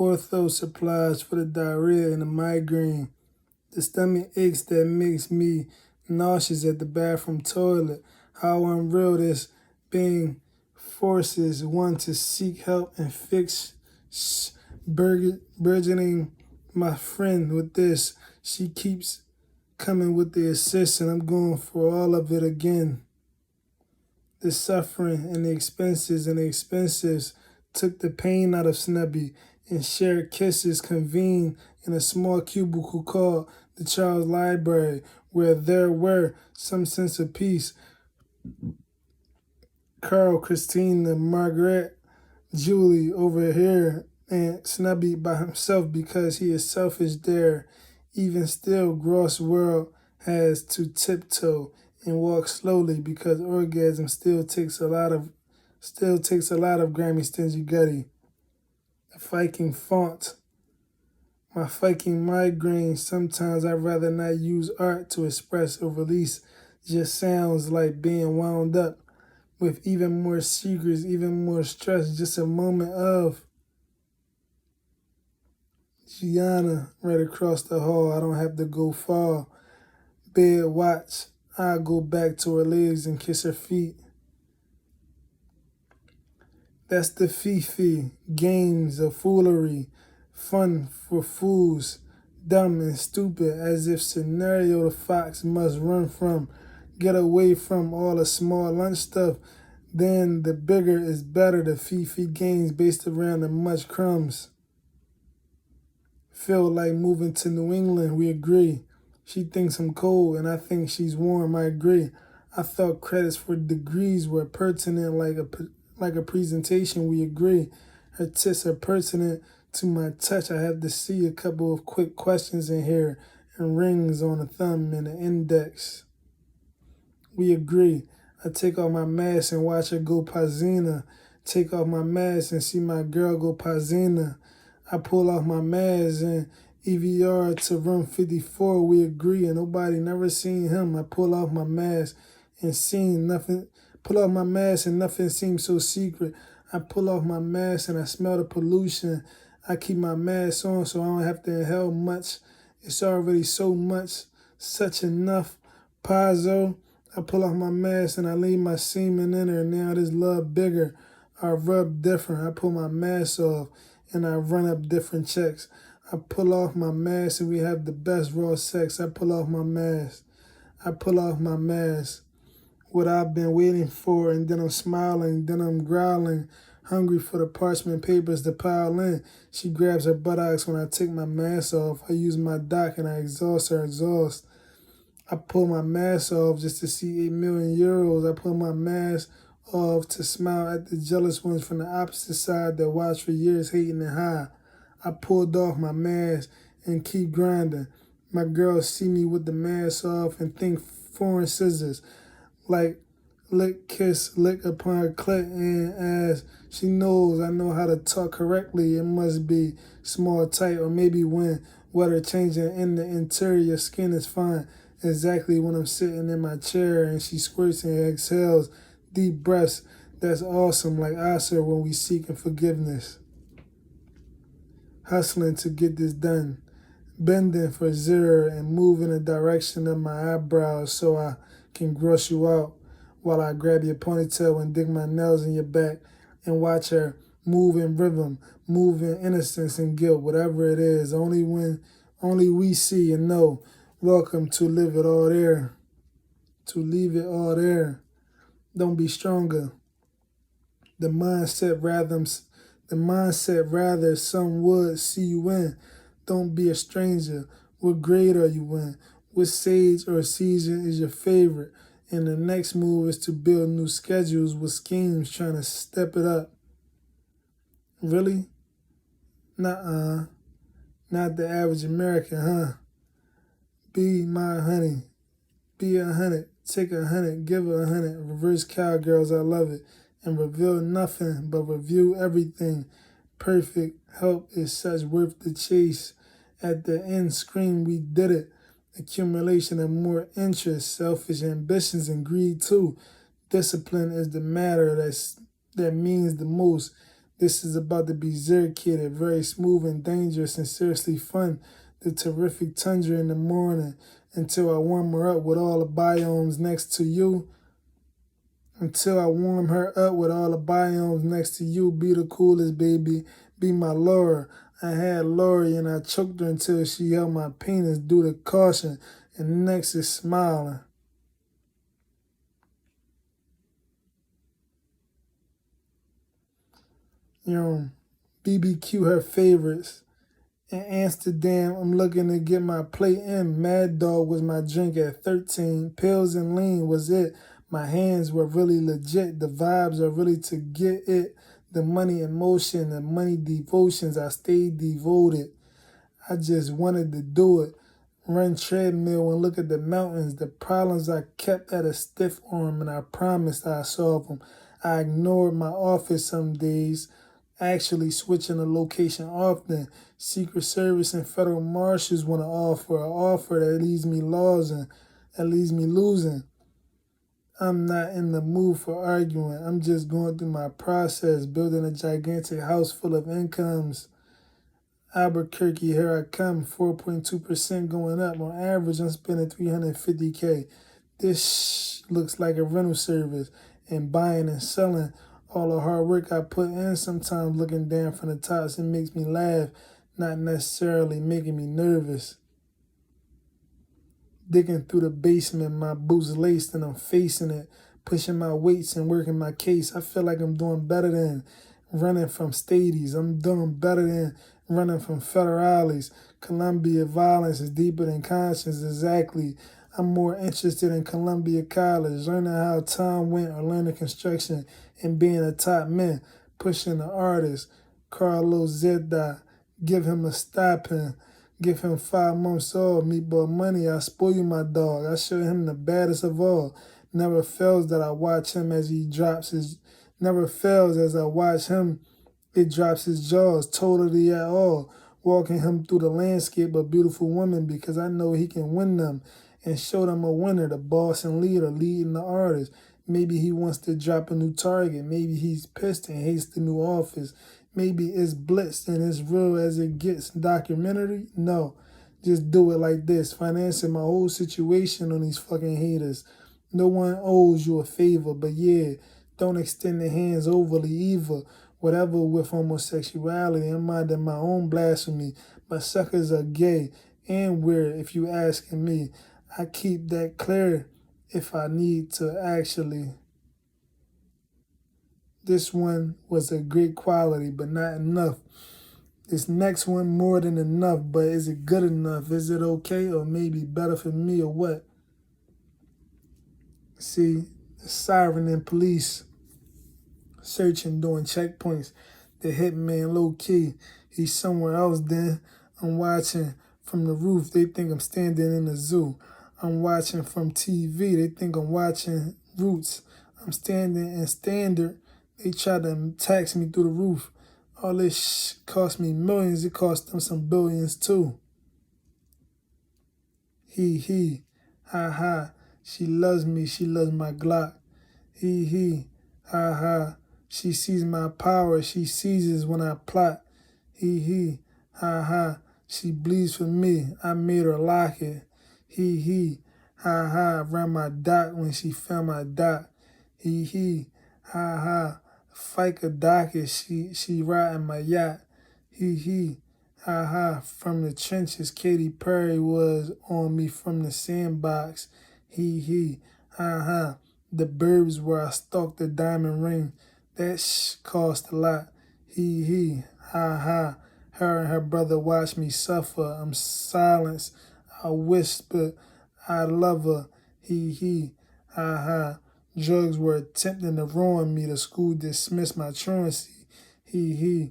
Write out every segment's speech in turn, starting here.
ortho supplies for the diarrhea and the migraine, the stomach aches that makes me nauseous at the bathroom toilet, how unreal this being forces one to seek help and fix burgeoning my friend with this. She keeps coming with the assist and I'm going for all of it again. The suffering and the expenses took the pain out of Snubby, and shared kisses convened in a small cubicle called the Child's Library, where there were some sense of peace. Carl, Christina, Margaret, Julie over here, and Snubby by himself because he is selfish there. Even still, Gross World has to tiptoe and walk slowly because orgasm still takes a lot of Grammy Stingy Gutty. The Viking font. My Viking migraine. Sometimes I'd rather not use art to express or release. Just sounds like being wound up with even more secrets, even more stress. Just a moment of Gianna right across the hall. I don't have to go far. Bed watch. I go back to her legs and kiss her feet. That's the Fifi. Games of foolery. Fun for fools. Dumb and stupid as if scenario the fox must run from. Get away from all the small lunch stuff. Then the bigger is better. The Fifi games based around the much crumbs. Feel like moving to New England, we agree. She thinks I'm cold and I think she's warm, I agree. I thought credits for degrees were pertinent like a presentation, we agree. Her tits are pertinent to my touch. I have to see a couple of quick questions in here and rings on the thumb and the index. We agree. I take off my mask and watch her go Pazina. Take off my mask and see my girl go Pazina. I pull off my mask and EVR to room 54, we agree, and nobody never seen him. I pull off my mask and nothing seems so secret. I pull off my mask and I smell the pollution. I keep my mask on so I don't have to inhale much. It's already so much, such enough. Pazzo, I pull off my mask and I leave my semen in her. Now this love bigger. I rub different. I pull my mask off and I run up different checks. I pull off my mask and we have the best raw sex. I pull off my mask. What I've been waiting for, and then I'm smiling, then I'm growling, hungry for the parchment papers to pile in. She grabs her buttocks when I take my mask off. I use my dock and I exhaust her exhaust. I pull my mask off just to see 8 million euros. I pull my mask off to smile at the jealous ones from the opposite side that watched for years hating and high. I pulled off my mask and keep grinding. My girls see me with the mask off and think foreign scissors. Like lick, kiss, lick upon her clit and as she knows I know how to talk correctly. It must be small, tight, or maybe when weather changing in the interior, skin is fine. Exactly when I'm sitting in my chair and she squirts and exhales. Deep breaths, that's awesome, like Asa when we seeking forgiveness. Hustling to get this done. Bending for zero and move in the direction of my eyebrows so I can gross you out while I grab your ponytail and dig my nails in your back and watch her move in rhythm, move in innocence and guilt, whatever it is, only we see and know. Welcome to live it all there. To leave it all there. Don't be stronger. The mindset rather some would see you in. Don't be a stranger. What grade are you in? What sage or season is your favorite? And the next move is to build new schedules with schemes trying to step it up. Really? Nuh-uh. Not the average American, huh? Be my honey. Be 100. Take 100. Give 100. Reverse cowgirls, I love it. And reveal nothing, but review everything. Perfect help is such worth the chase. At the end, scream, we did it. Accumulation of more interest, selfish ambitions, and greed too. Discipline is the matter that means the most. This is about to be zircated, very smooth and dangerous and seriously fun. The terrific tundra in the morning until I warm her up with all the biomes next to you. Until I warm her up with all the biomes next to you. Be the coolest, baby. Be my Laura. I had Lori and I choked her until she held my penis due to caution. And next is smiling. You know, BBQ her favorites. In Amsterdam, I'm looking to get my plate in. Mad Dog was my drink at 13. Pills and lean was it. My hands were really legit. The vibes are really to get it. The money in motion, the money devotions, I stayed devoted. I just wanted to do it. Run treadmill and look at the mountains. The problems I kept at a stiff arm and I promised I'd solve them. I ignored my office some days, actually switching the location often. Secret Service and federal marshals want to offer an offer that leaves me losing, that leaves me losing. I'm not in the mood for arguing. I'm just going through my process, building a gigantic house full of incomes. Albuquerque, here I come, 4.2% going up. On average, I'm spending $350K. This looks like a rental service, and buying and selling all the hard work I put in. Sometimes looking down from the tops, it makes me laugh, not necessarily making me nervous. Digging through the basement, my boots laced and I'm facing it, pushing my weights and working my case. I feel like I'm doing better than running from stadies. I'm doing better than running from federales. Columbia violence is deeper than conscience, exactly. I'm more interested in Columbia College, learning how time went or learning construction and being a top man, pushing the artist. Carlos Zeda, give him a stipend. Give him 5 months off, meatball money, I spoil you my dog. I show him the baddest of all. Never fails that I watch him as he drops his, never fails as I watch him, it drops his jaws totally at all. Walking him through the landscape of beautiful women because I know he can win them and show them a winner, the boss and leader, leading the artist. Maybe he wants to drop a new target. Maybe he's pissed and hates the new office. Maybe it's blitzed and it's real as it gets. Documentary? No. Just do it like this. Financing my whole situation on these fucking haters. No one owes you a favor, but yeah, don't extend the hands overly either. Whatever with homosexuality, I'm minding my own blasphemy. But suckers are gay and weird if you asking me. I keep that clear if I need to actually. This one was a great quality, but not enough. This next one more than enough, but is it good enough? Is it okay or maybe better for me or what? See, the siren and police searching, doing checkpoints. The hitman low key, he's somewhere else then. I'm watching from the roof, they think I'm standing in the zoo. I'm watching from TV, they think I'm watching Roots. I'm standing in Standard. They tried to tax me through the roof. All this cost me millions. It cost them some billions too. He, ha ha. She loves me. She loves my Glock. He, ha ha. She sees my power. She seizes when I plot. He, ha ha. She bleeds for me. I made her lock it. He, ha ha. Ran my dot when she found my dot. He, ha ha. FICA docket, she riding my yacht. He, ha ha. From the trenches, Katy Perry was on me from the sandbox. He, ha ha. The burbs where I stalked the diamond ring. That cost a lot. He, ha ha. Her and her brother watch me suffer. I'm silenced. I whisper, I love her. He, ha ha. Drugs were attempting to ruin me. The school dismissed my truancy. He,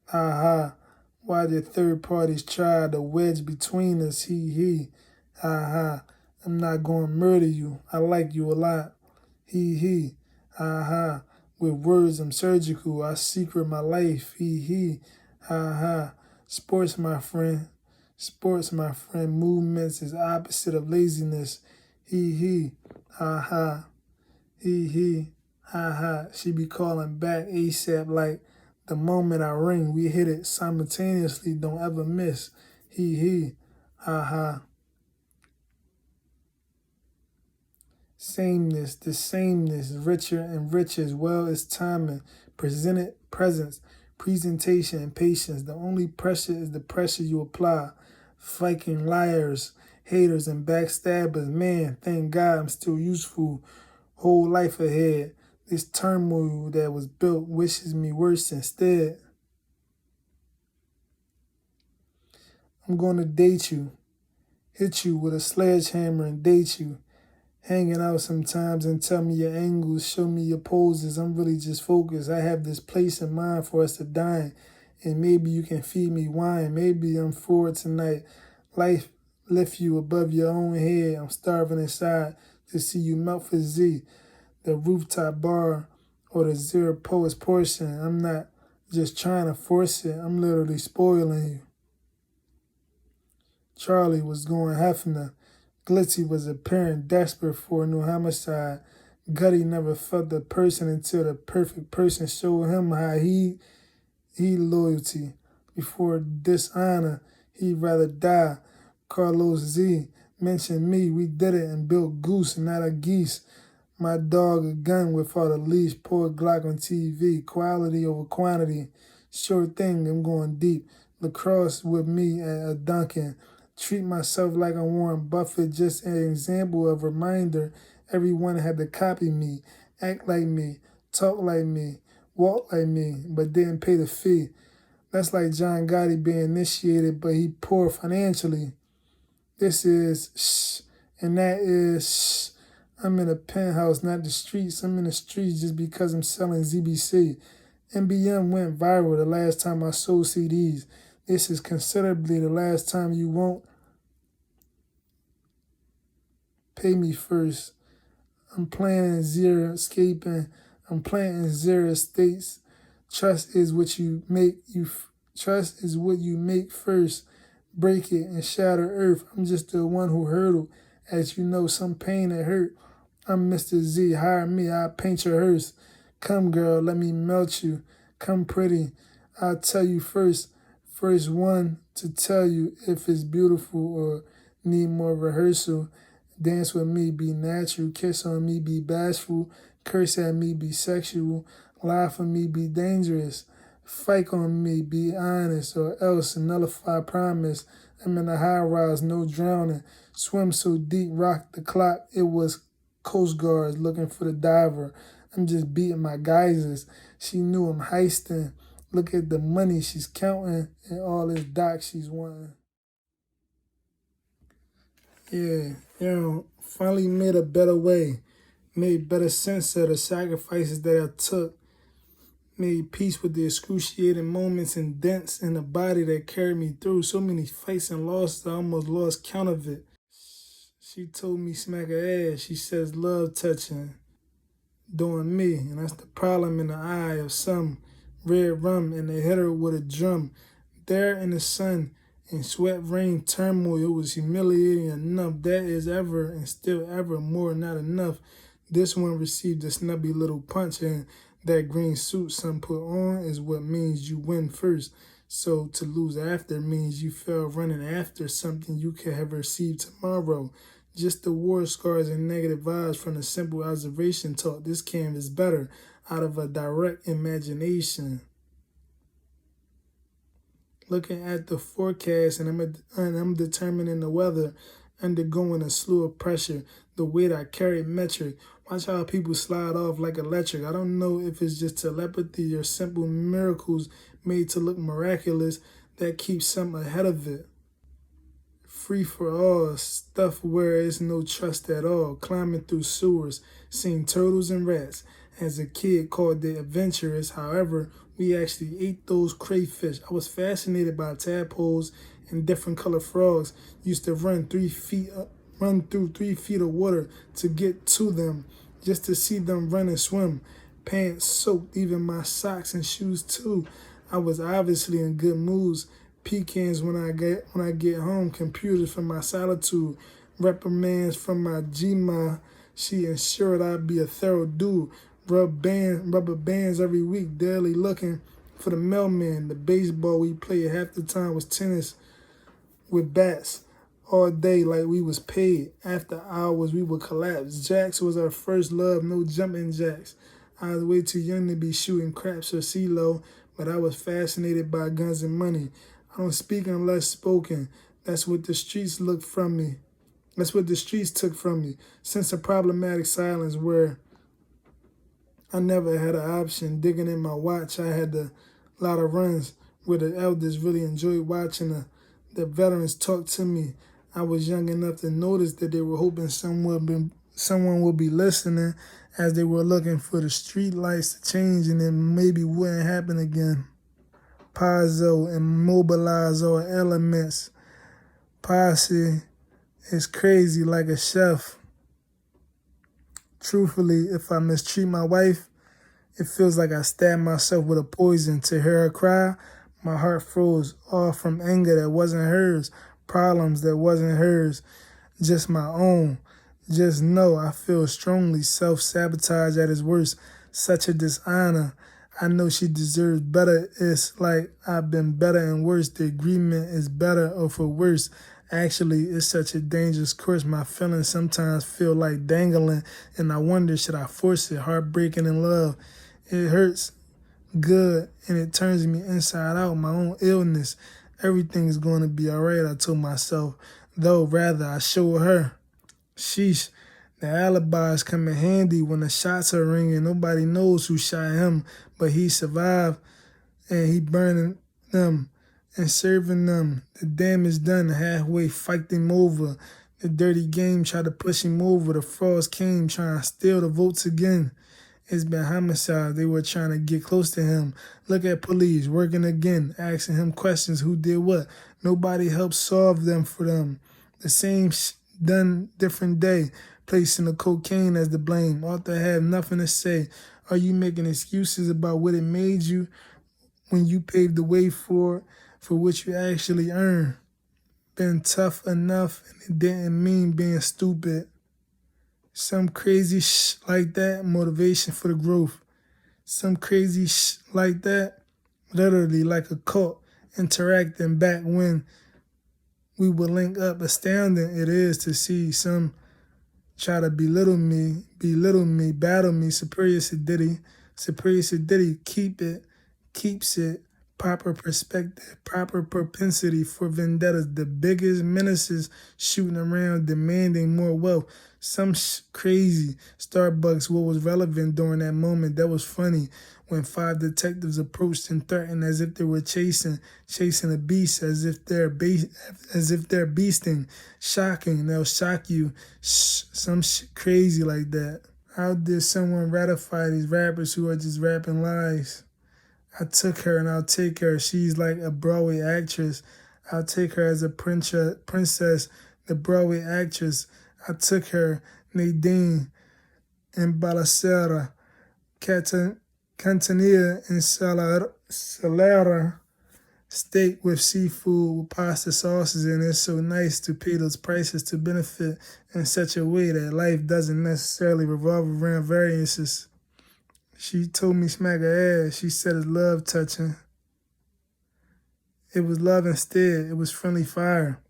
ha ha. Why did third parties try to wedge between us? He, ha ha. I'm not going to murder you. I like you a lot. He, ha ha. With words I'm surgical. I secret my life. He, ha ha. Sports, my friend. Sports, my friend. Movements is opposite of laziness. He, ha ha. He, ha ha. She be calling back ASAP like The moment I ring, we hit it simultaneously, don't ever miss. He, ha ha. Sameness, the sameness, richer and richer as well as timing, presented presence, presentation, and patience. The only pressure is the pressure you apply. Fighting liars, haters, and backstabbers. Man, thank God I'm still useful. Whole life ahead. This turmoil that was built wishes me worse instead. I'm going to date you, hit you with a sledgehammer and date you. Hanging out sometimes and tell me your angles, show me your poses. I'm really just focused. I have this place in mind for us to dine, and maybe you can feed me wine. Maybe I'm for it tonight. Life lift you above your own head. I'm starving inside to see you melt for Z, the rooftop bar, or the zero poet's portion. I'm not just trying to force it. I'm literally spoiling you. Charlie was going Hefner. Glitzy was apparent desperate for a new homicide. Gutty never felt the person until the perfect person showed him how he loyalty. Before dishonor, he'd rather die. Carlos Z mentioned me. We did it and built goose, not a geese. My dog a gun without a leash. Poor Glock on TV. Quality over quantity. Sure thing, I'm going deep. Lacrosse with me at a Duncan. Treat myself like I'm Warren Buffett, just an example of reminder. Everyone had to copy me, act like me, talk like me, walk like me, but didn't pay the fee. That's like John Gotti being initiated, but he poor financially. This is shh, and that is shh. I'm in a penthouse, not the streets. I'm in the streets just because I'm selling ZBC. NBM went viral the last time I sold CDs. This is considerably the last time you won't pay me first. I'm planning zero escaping. I'm planting zero estates. Trust is what you make. Trust is what you make first. Break it and shatter earth. I'm just the one who hurdled. As you know, some pain and hurt. I'm Mr. Z. Hire me. I'll paint your hearse. Come, girl, let me melt you. Come, pretty. I'll tell you first. First one to tell you if it's beautiful or need more rehearsal. Dance with me, be natural. Kiss on me, be bashful. Curse at me, be sexual. Lie for me, be dangerous. Fight on me, be honest, or else nullify promise. I'm in a high rise, no drowning. Swim so deep, rock the clock. It was Coast Guards looking for the diver. I'm just beating my geysers. She knew I'm heisting. Look at the money she's counting and all this doc she's wanting. Yeah, finally made a better way. Made better sense of the sacrifices that I took. Made peace with the excruciating moments and dents in the body that carried me through. So many fights and losses, I almost lost count of it. She told me smack her ass. She says love touching, doing me. And that's the problem in the eye of some. Red rum and they hit her with a drum. There in the sun, in sweat, rain, turmoil, it was humiliating enough. That is ever and still ever more not enough. This one received a snubby little punch, and that green suit some put on is what means you win first. So to lose after means you fell running after something you could have received tomorrow. Just the war scars and negative vibes from the simple observation taught this canvas better out of a direct imagination. Looking at the forecast and I'm determining the weather, undergoing a slew of pressure, the weight I carry metric. Watch how people slide off like electric. I don't know if it's just telepathy or simple miracles made to look miraculous that keep some ahead of it. Free for all, stuff where there's no trust at all, climbing through sewers, seeing turtles and rats. As a kid called the adventurous, however, we actually ate those crayfish. I was fascinated by tadpoles and different color frogs. Used to run 3 feet up, run through 3 feet of water to get to them, just to see them run and swim. Pants soaked, even my socks and shoes too. I was obviously in good moods. Pecans when I get home, computers from my solitude, reprimands from my Gma. She ensured I'd be a thorough dude. Rubber bands every week, daily looking for the mailman. The baseball we played half the time was tennis with bats all day like we was paid. After hours, we would collapse. Jacks was our first love, no jumping jacks. I was way too young to be shooting craps or CeeLo, but I was fascinated by guns and money. I don't speak unless spoken. That's what the streets look from me. That's what the streets took from me. Since a problematic silence where I never had an option. Digging in my watch, I had a lot of runs where the elders really enjoyed watching the veterans talk to me. I was young enough to notice that they were hoping someone would be listening as they were looking for the street lights to change and it maybe wouldn't happen again. Pazzo and mobilize all elements. Posse is crazy like a chef. Truthfully, if I mistreat my wife, it feels like I stabbed myself with a poison. To hear her cry, my heart froze, all from anger that wasn't hers, problems that wasn't hers, just my own. Just know I feel strongly self-sabotage at its worst, such a dishonor. I know she deserves better. It's like I've been better and worse. The agreement is better or for worse. Actually, it's such a dangerous course. My feelings sometimes feel like dangling, and I wonder, should I force it? Heartbreaking in love. It hurts good, and it turns me inside out, my own illness. Everything's going to be all right, I told myself. Though, rather, I show her. Sheesh, the alibis come in handy when the shots are ringing. Nobody knows who shot him, but he survived, and he burning them and serving them. The damage done, halfway fight them over. The dirty game tried to push him over. The frauds came trying to steal the votes again. It's been homicide. They were trying to get close to him. Look at police working again, asking him questions. Who did what? Nobody helped solve them for them. The same done different day, placing the cocaine as the blame. Author have nothing to say. Are you making excuses about what it made you when you paved the way for what you actually earned? Been tough enough, and it didn't mean being stupid. Some crazy like that, motivation for the growth. Some crazy like that, literally like a cult, interacting back when we would link up. Astounding it is to see some try to belittle me, battle me. Superior Sedity, keeps it, proper perspective, proper propensity for vendettas. The biggest menaces shooting around, demanding more wealth. Some crazy Starbucks, what was relevant during that moment. That was funny when 5 detectives approached and threatened as if they were chasing a beast, as if they're beasting. Shocking, they'll shock you. Some crazy like that. How did someone ratify these rappers who are just rapping lies? I took her and I'll take her. She's like a Broadway actress. I'll take her as a princess, the Broadway actress. I took her, Nadine, and Balacera, Cantonia, and Salera, steak with seafood with pasta sauces, and it's so nice to pay those prices to benefit in such a way that life doesn't necessarily revolve around variances. She told me smack her ass. She said it's love touching. It was love instead. It was friendly fire.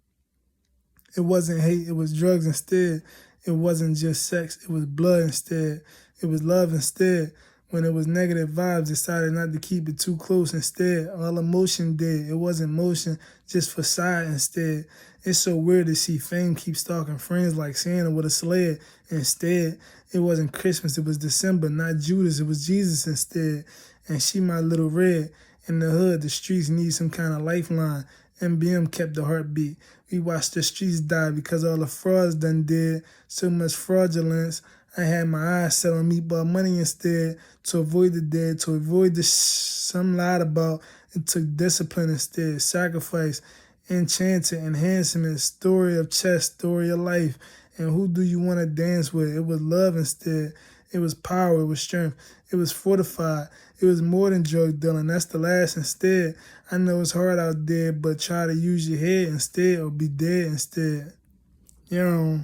It wasn't hate. It was drugs instead. It wasn't just sex. It was blood instead. It was love instead. When it was negative vibes, decided not to keep it too close instead. All emotion did. It wasn't motion, just facade instead. It's so weird to see fame keep stalking friends like Santa with a sled. Instead, it wasn't Christmas, it was December, not Judas, it was Jesus instead. And she my little red. In the hood, the streets need some kind of lifeline. MBM kept the heartbeat. We watched the streets die because all the frauds done did. So much fraudulence. I had my eyes set on meatball money instead to avoid the dead, to avoid the some lied about. It took discipline instead, sacrifice, enchanted, enhancement, story of chess, story of life. And who do you want to dance with? It was love instead. It was power. It was strength. It was fortified. It was more than drug dealing. That's the last instead. I know it's hard out there, but try to use your head instead or be dead instead. You know.